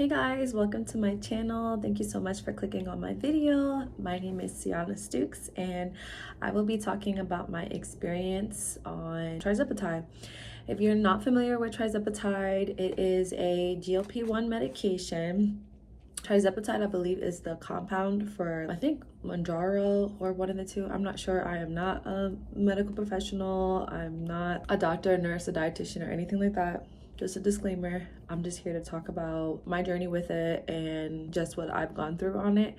Hey guys, welcome to my channel. Thank you so much for clicking on my video. My name is Sienna Stukes and I will be talking about my experience on Trizepatide. If you're not familiar with Trizepatide, it is a GLP-1 medication. Trizepatide, I believe, is the compound for, I think, Mounjaro or one of the two. I'm not sure. I am not a medical professional. I'm not a doctor, nurse, a dietitian, or anything like that. Just a disclaimer, I'm just here to talk about my journey with it and just what I've gone through on it.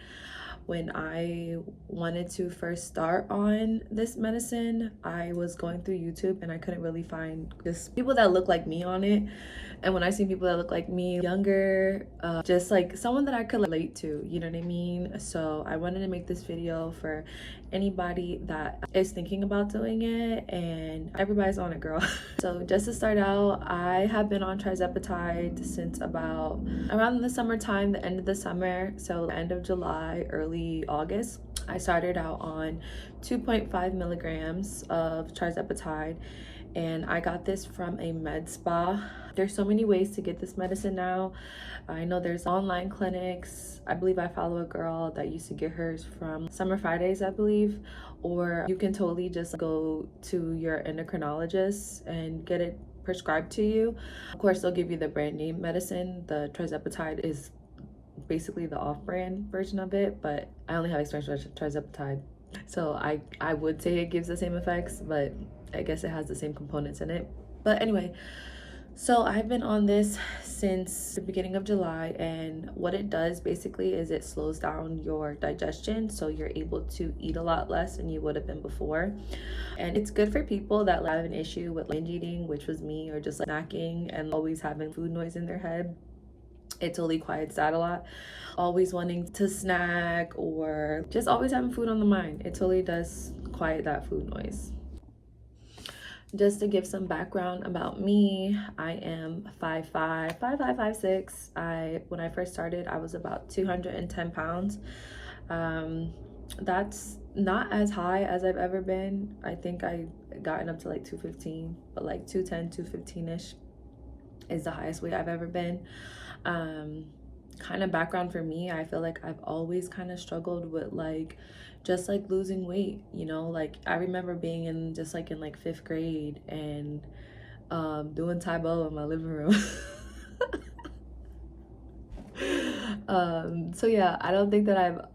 When I wanted to first start on this medicine, I was going through YouTube and I couldn't really find just people that look like me on it. And when I see people that look like me, younger, just like someone that I could relate to, you know what I mean? So I wanted to make this video for anybody that is thinking about doing it, and everybody's on it, girl. So just to start out, I have been on Trizepatide since about around the summertime, the end of the summer, so the end of July, early August. I started out on 2.5 milligrams of Trizepatide, and I got this from a med spa. There's so many ways to get this medicine now. I know there's online clinics. I believe I follow a girl that used to get hers from Summer Fridays, I believe, or you can totally just go to your endocrinologist and get it prescribed to you. Of course, they'll give you the brand name medicine. The Trizepatide is basically the off-brand version of it, but I only have experience with Trizepatide, so I would say it gives the same effects, but I guess it has the same components in it. But anyway, so I've been on this since the beginning of July, and what it does basically is it slows down your digestion, so you're able to eat a lot less than you would have been before. And it's good for people that have an issue with binge eating, which was me, or just like snacking and always having food noise in their head. It totally quiets that a lot. Always wanting to snack or just always having food on the mind. It totally does quiet that food noise. Just to give some background about me, I am 5'5", 5'6". When I first started, I was about 210 pounds. That's not as high as I've ever been. I think I gotten up to like 215, but like 210, 215-ish is the highest weight I've ever been. Kind of background for me, I feel like I've always kind of struggled with like just like losing weight, you know. Like I remember being in just like in like 5th grade and doing Taebo in my living room. So yeah, I don't think that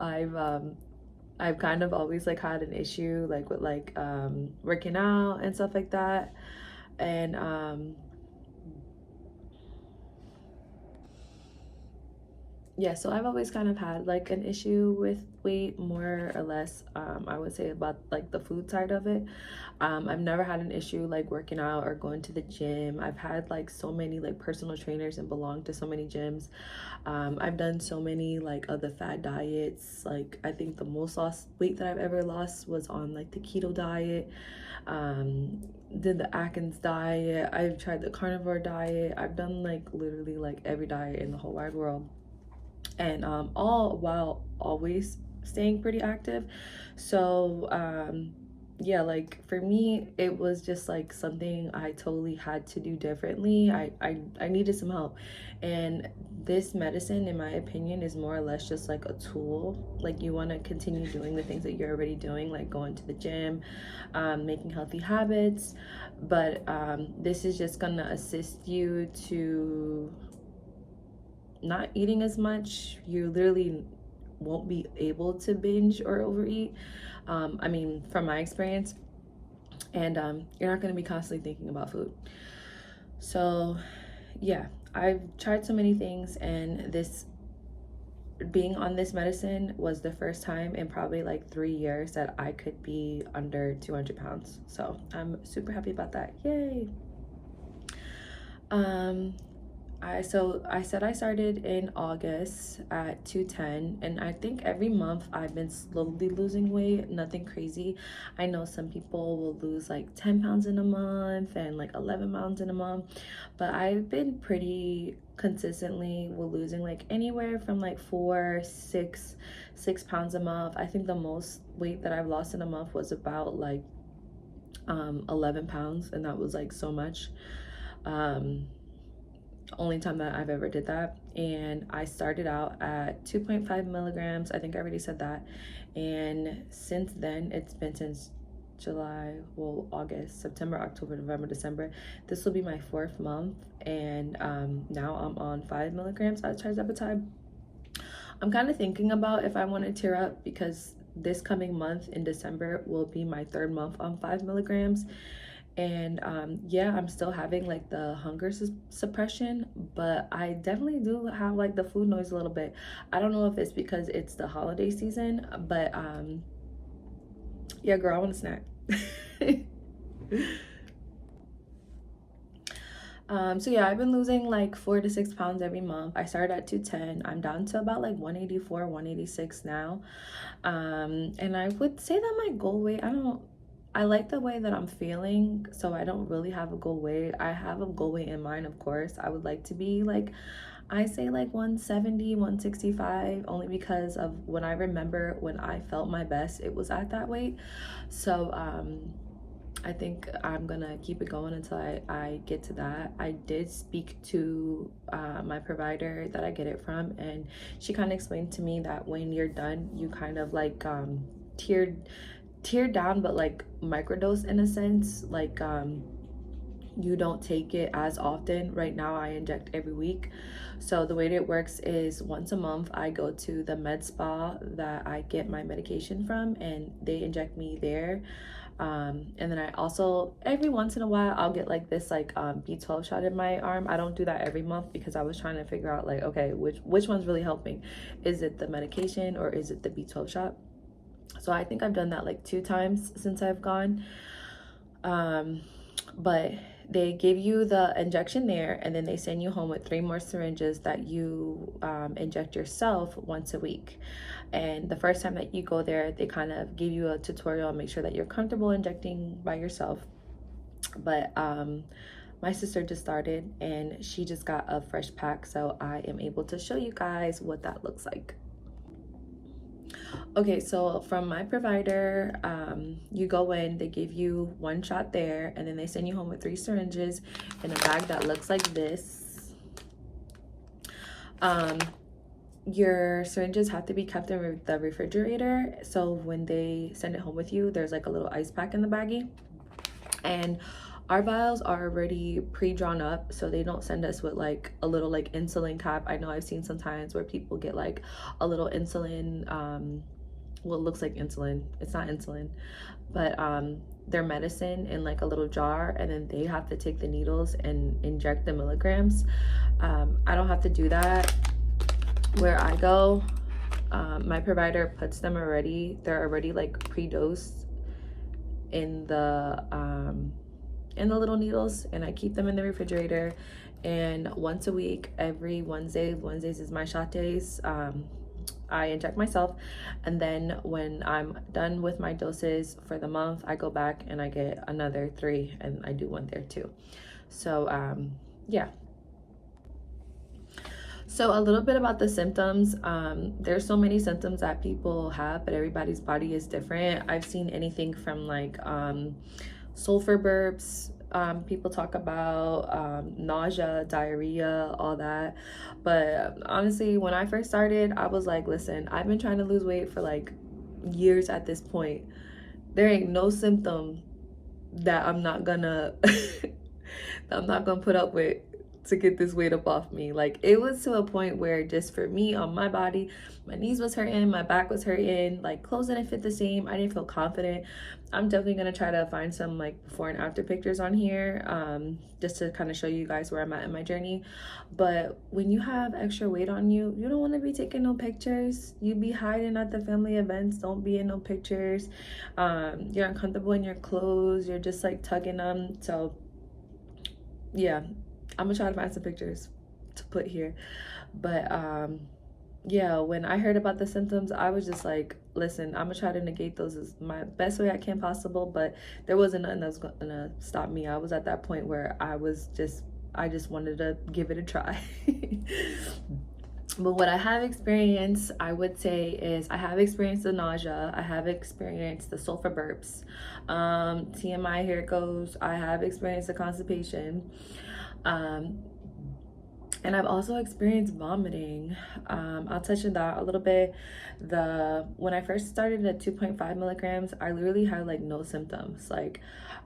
I've kind of always like had an issue like with like working out and stuff like that. And yeah, so I've always kind of had like an issue with weight, more or less. I would say about like the food side of it. I've never had an issue like working out or going to the gym. I've had like so many like personal trainers and belonged to so many gyms. I've done so many like other fad diets. Like I think the most lost weight that I've ever lost was on like the keto diet. Did the Atkins diet. I've tried the carnivore diet. I've done like literally like every diet in the whole wide world, and all while always staying pretty active. So yeah, like for me it was just like something I totally had to do differently. I needed some help, and this medicine, in my opinion, is more or less just like a tool. Like you want to continue doing the things that you're already doing, like going to the gym, making healthy habits, but this is just gonna assist you to not eating as much. You literally won't be able to binge or overeat. I mean, from my experience, and you're not going to be constantly thinking about food. So yeah, I've tried so many things, and this being on this medicine was the first time in probably like 3 years that I could be under 200 pounds. So I'm super happy about that. Yay. I said I started in August at 210, and I think every month I've been slowly losing weight, nothing crazy. I know some people will lose like 10 pounds in a month and like 11 pounds in a month, but I've been pretty consistently with losing like anywhere from like 6 pounds a month. I think the most weight that I've lost in a month was about like 11 pounds, and that was like so much. only time that I've ever did that. And I started out at 2.5 milligrams. I think I already said that. And since then, it's been since July, well, August, September, October, November, December. This will be my 4th month. And now I'm on 5 milligrams of Trizepatide. I'm kind of thinking about if I want to tear up, because this coming month in December will be my 3rd month on 5 milligrams. And yeah, I'm still having like the hunger suppression, but I definitely do have like the food noise a little bit. I don't know if it's because it's the holiday season, but yeah, girl, I want a snack. So yeah, I've been losing like 4 to 6 pounds every month. I started at 210. I'm down to about like 184, 186 now. And I would say that my goal weight, I like the way that I'm feeling, so I don't really have a goal weight. I have a goal weight in mind, of course. I would like to be like, I say like 170, 165, only because of when I remember when I felt my best, it was at that weight. So I think I'm gonna keep it going until I get to that. I did speak to my provider that I get it from, and she kind of explained to me that when you're done, you kind of like tear down, but like microdose in a sense. Like you don't take it as often. Right now I inject every week. So the way that it works is once a month I go to the med spa that I get my medication from, and they inject me there. And then I also, every once in a while, I'll get like this like B12 shot in my arm. I don't do that every month because I was trying to figure out like, okay, which one's really helping? Is it the medication or is it the B12 shot? So I think I've done that like 2 times since I've gone. But they give you the injection there, and then they send you home with 3 more syringes that you inject yourself once a week. And the first time that you go there, they kind of give you a tutorial and make sure that you're comfortable injecting by yourself. But my sister just started and she just got a fresh pack, so I am able to show you guys what that looks like. Okay, so from my provider, you go in, they give you 1 shot there, and then they send you home with 3 syringes in a bag that looks like this. Your syringes have to be kept in the refrigerator, so when they send it home with you, there's like a little ice pack in the baggie. And our vials are already pre-drawn up, so they don't send us with like a little like insulin cap. I know I've seen sometimes where people get like a little insulin, well, it looks like insulin. It's not insulin, but their medicine in like a little jar, and then they have to take the needles and inject the milligrams. I don't have to do that. Where I go, my provider puts them already. They're already like pre-dosed in the little needles, and I keep them in the refrigerator. And once a week, every Wednesdays is my shot days, I inject myself. And then when I'm done with my doses for the month, I go back and I get another 3, and I do 1 there too. So yeah. So a little bit about the symptoms. There's so many symptoms that people have, but everybody's body is different. I've seen anything from like sulfur burps, people talk about nausea, diarrhea, all that. But honestly, when I first started, I was like, listen, I've been trying to lose weight for like years at this point. There ain't no symptom that I'm not gonna put up with to get this weight up off me. Like, it was to a point where just for me on my body, my knees was hurting, my back was hurting, like clothes didn't fit the same. I didn't feel confident. I'm definitely gonna try to find some like before and after pictures on here, just to kind of show you guys where I'm at in my journey. But when you have extra weight on you, you don't want to be taking no pictures. You be hiding at the family events, don't be in no pictures. You're uncomfortable in your clothes, you're just like tugging them. So yeah, I'm gonna try to find some pictures to put here. But yeah, when I heard about the symptoms, I was just like, listen, I'm gonna try to negate those as my best way I can possible. But there wasn't nothing that was gonna stop me. I was at that point where I just wanted to give it a try. But what I have experienced, I would say, is I have experienced the nausea. I have experienced the sulfur burps. TMI, here it goes. I have experienced the constipation. And I've also experienced vomiting. I'll touch on that a little bit. When I first started at 2.5 milligrams, I literally had like no symptoms. Like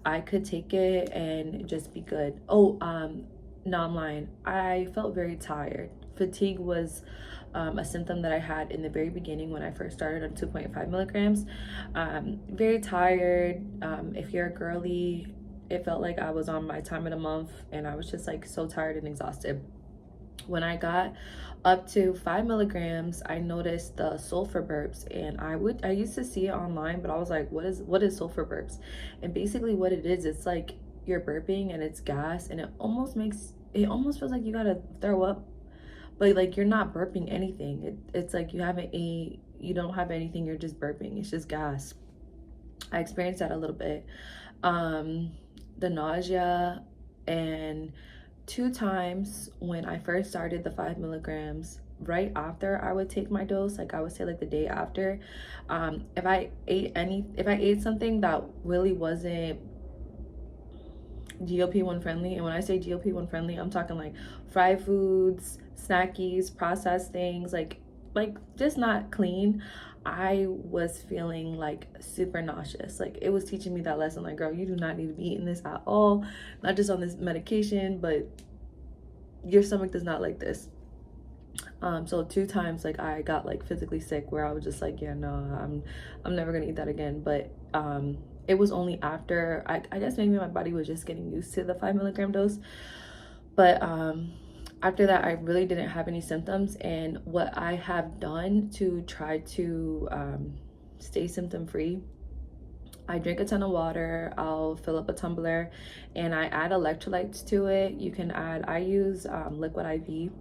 I could take it and just be good. Oh, no, I'm lying. I felt very tired. Fatigue was a symptom that I had in the very beginning when I first started on 2.5 milligrams. Very tired. If you're a girly, it felt like I was on my time of the month and I was just like so tired and exhausted. When I got up to 5 milligrams, I noticed the sulfur burps, and I used to see it online, but I was like, what is sulfur burps? And basically what it is, it's like you're burping and it's gas, and it almost feels like you gotta throw up, but like you're not burping anything. It's like you don't have anything, you're just burping, it's just gas. I experienced that a little bit. The nausea, and 2 times when I first started the 5 milligrams, right after I would take my dose, like I would say like the day after, if I ate something that really wasn't GLP-1 friendly, and when I say GLP-1 friendly, I'm talking like fried foods, snackies, processed things, like just not clean, I was feeling like super nauseous. Like it was teaching me that lesson, like, girl, you do not need to be eating this at all, not just on this medication, but your stomach does not like this. So 2 times like I got like physically sick, where I was just like, yeah, no, I'm never gonna eat that again. But it was only after I guess maybe my body was just getting used to the 5 milligram dose. But after that, I really didn't have any symptoms. And what I have done to try to stay symptom free, I drink a ton of water. I'll fill up a tumbler and I add electrolytes to it. You can add, I use liquid IV,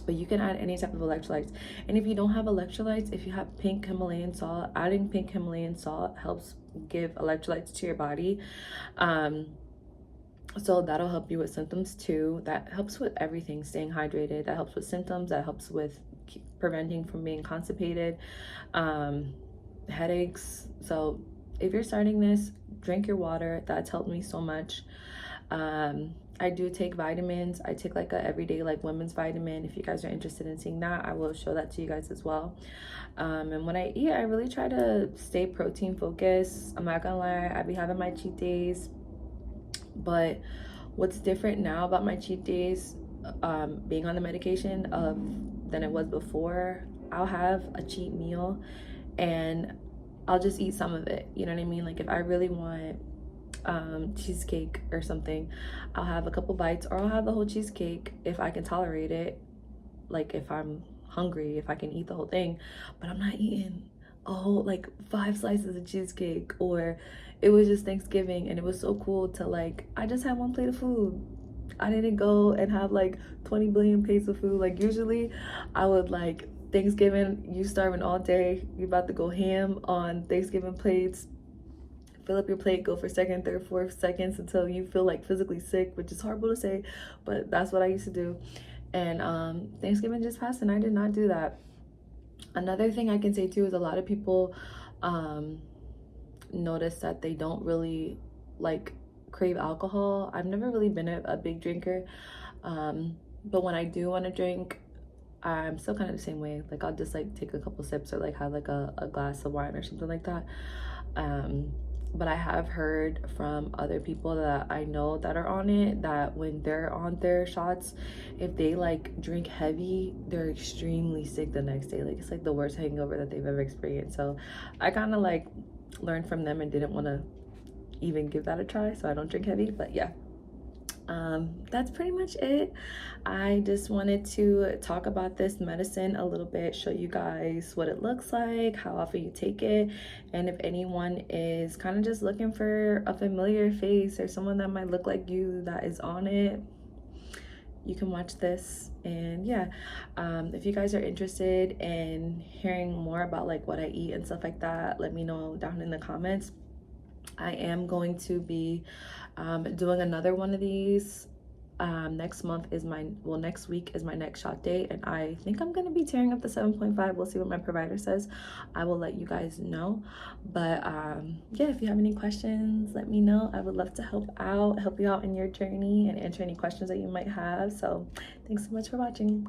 but you can add any type of electrolytes. And if you don't have electrolytes, if you have pink Himalayan salt, adding pink Himalayan salt helps give electrolytes to your body. So that'll help you with symptoms too. That helps with everything, staying hydrated. That helps with symptoms. That helps with preventing from being constipated, headaches. So if you're starting this, drink your water. That's helped me so much. I do take vitamins. I take like a everyday like women's vitamin. If you guys are interested in seeing that, I will show that to you guys as well. And when I eat, I really try to stay protein focused. I'm not gonna lie, I be having my cheat days. But what's different now about my cheat days, being on the medication than it was before, I'll have a cheat meal and I'll just eat some of it. You know what I mean? Like if I really want cheesecake or something, I'll have a couple bites, or I'll have the whole cheesecake if I can tolerate it. Like if I'm hungry, if I can eat the whole thing, but I'm not eating a whole like 5 slices of cheesecake. Or it was just Thanksgiving and it was so cool to like, I just had 1 plate of food. I didn't go and have like 20 billion plates of food. Like usually I would like Thanksgiving, you starving all day, you about to go ham on Thanksgiving plates, fill up your plate, go for 2nd, 3rd, 4th seconds until you feel like physically sick, which is horrible to say, but that's what I used to do. And Thanksgiving just passed and I did not do that. Another thing I can say too is a lot of people notice that they don't really like crave alcohol. I've never really been a big drinker, but when I do want to drink, I'm still kind of the same way. Like I'll just like take a couple sips or like have like a glass of wine or something like that. But I have heard from other people that I know that are on it, that when they're on their shots, if they like drink heavy, they're extremely sick the next day. Like it's like the worst hangover that they've ever experienced. So I kind of like learned from them and didn't want to even give that a try, so I don't drink heavy. But yeah, that's pretty much it. I just wanted to talk about this medicine a little bit, show you guys what it looks like, how often you take it, and if anyone is kind of just looking for a familiar face or someone that might look like you that is on it, you can watch this. And yeah, if you guys are interested in hearing more about like what I eat and stuff like that, let me know down in the comments. I am going to be doing another one of these Next month is next week is my next shot date, and I think I'm gonna be tearing up the 7.5. We'll see what my provider says. I will let you guys know. But yeah, if you have any questions, let me know. I would love to help you out in your journey and answer any questions that you might have. So thanks so much for watching.